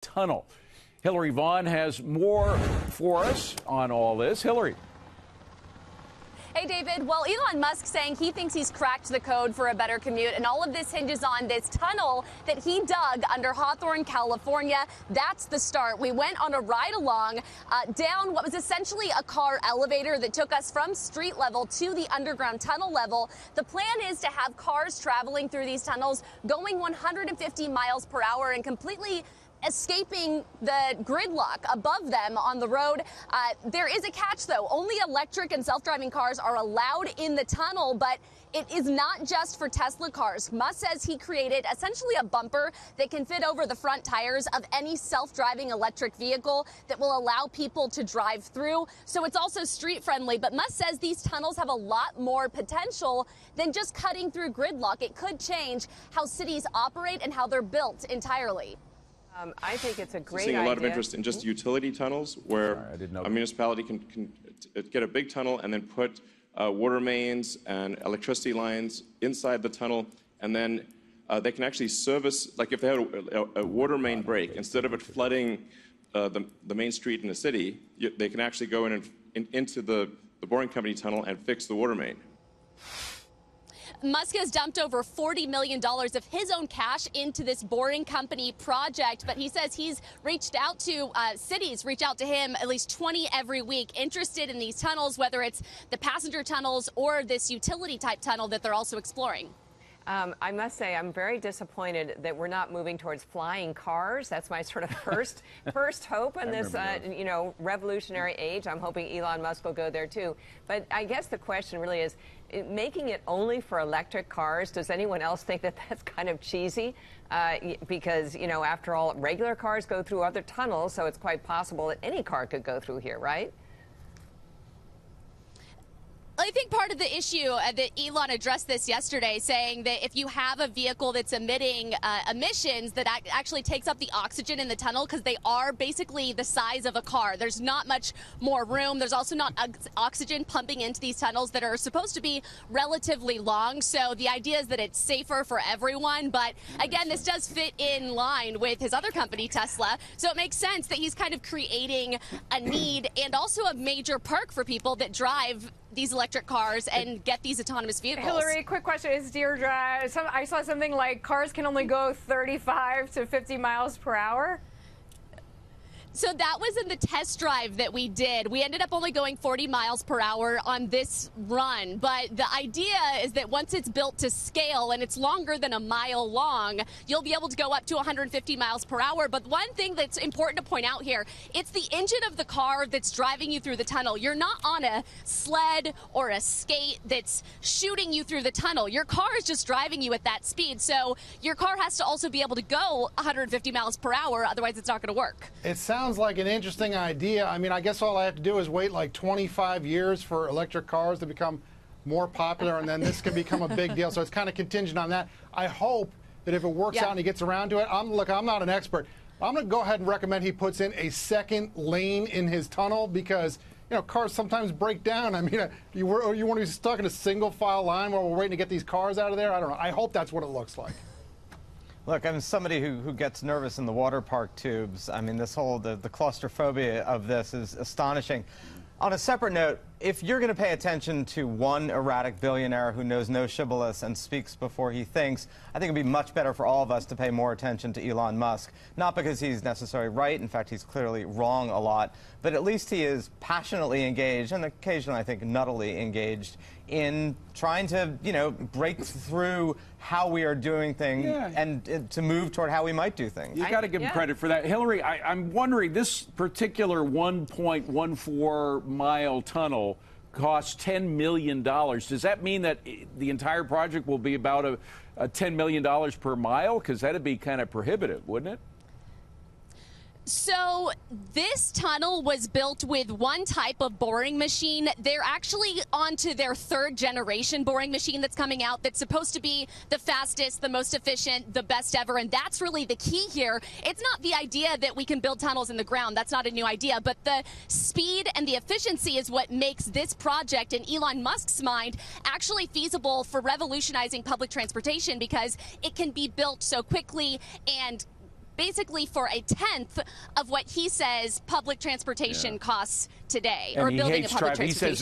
tunnel. Hillary Vaughn has more for us on all this. Hillary. Hey, David. Well, Elon Musk saying he thinks he's cracked the code for a better commute, and all of this hinges on this tunnel that he dug under Hawthorne, California. That's the start. We went on a ride along down what was essentially a car elevator that took us from street level to the underground tunnel level. The plan is to have cars traveling through these tunnels going 150 miles per hour and completely escaping the gridlock above them on the road. There is a catch, though. Only electric and self-driving cars are allowed in the tunnel, but it is not just for Tesla cars. Musk says he created essentially a bumper that can fit over the front tires of any self-driving electric vehicle that will allow people to drive through. So it's also street friendly. But Musk says these tunnels have a lot more potential than just cutting through gridlock. It could change how cities operate and how they're built entirely. I think it's a great idea. idea. A lot of interest in just utility tunnels where a municipality can get a big tunnel and then put water mains and electricity lines inside the tunnel, and then they can actually service, like if they had a water main break, instead of it flooding the main street in the city, they can actually go in and into the boring company tunnel and fix the water main. Musk has dumped over $40 million of his own cash into this boring company project, but he says he's reached out to cities, reach out to him at least 20 every week, interested in these tunnels, whether it's the passenger tunnels or this utility type tunnel that they're also exploring. I must say I'm very disappointed that we're not moving towards flying cars. That's my sort of first hope in this revolutionary age. I'm hoping Elon Musk will go there too. But I guess the question really is, making it only for electric cars, does anyone else think that that's kind of cheesy? Because, after all, regular cars go through other tunnels, so it's quite possible that any car could go through here, right? I think part of the issue that Elon addressed this yesterday, saying that if you have a vehicle that's emitting emissions, that actually takes up the oxygen in the tunnel because they are basically the size of a car. There's not much more room. There's also not oxygen pumping into these tunnels that are supposed to be relatively long. So the idea is that it's safer for everyone. But again, this does fit in line with his other company, Tesla. So it makes sense that he's kind of creating a need and also a major perk for people that drive these electric cars and get these autonomous vehicles. Hillary, quick question. Is Deirdre, I saw something like cars can only go 35 to 50 miles per hour? So that was in the test drive that we did. We ended up only going 40 miles per hour on this run. But the idea is that once it's built to scale and it's longer than a mile long, you'll be able to go up to 150 miles per hour. But one thing that's important to point out here, it's the engine of the car that's driving you through the tunnel. You're not on a sled or a skate that's shooting you through the tunnel. Your car is just driving you at that speed. So your car has to also be able to go 150 miles per hour. Otherwise, it's not going to work. It sounds like an interesting idea. I mean, I guess all I have to do is wait like 25 years for electric cars to become more popular, and then this can become a big deal. So it's kind of contingent on that. I hope that if it works out and he gets around to it, I'm not an expert. I'm going to go ahead and recommend he puts in a second lane in his tunnel because, cars sometimes break down. I mean, you want to be stuck in a single file line while we're waiting to get these cars out of there? I don't know. I hope that's what it looks like. Look, I'm somebody who gets nervous in the water park tubes. I mean, this whole, the claustrophobia of this is astonishing. On a separate note, if you're going to pay attention to one erratic billionaire who knows no shibboleths and speaks before he thinks, I think it would be much better for all of us to pay more attention to Elon Musk. Not because he's necessarily right. In fact, he's clearly wrong a lot. But at least he is passionately engaged, and occasionally, I think, nuttily engaged, in trying to, break through how we are doing things and to move toward how we might do things. You got to give him credit for that. Hillary, I'm wondering, this particular 1.14-mile tunnel costs $10 million. Does that mean that the entire project will be about a $10 million per mile? Because that'd be kind of prohibitive, wouldn't it? So this tunnel was built with one type of boring machine. They're actually onto their third generation boring machine that's coming out that's supposed to be the fastest, the most efficient, the best ever. And that's really the key here. It's not the idea that we can build tunnels in the ground. That's not a new idea. But the speed and the efficiency is what makes this project, in Elon Musk's mind, actually feasible for revolutionizing public transportation because it can be built so quickly and basically for a tenth of what he says public transportation costs today, or building a public transportation.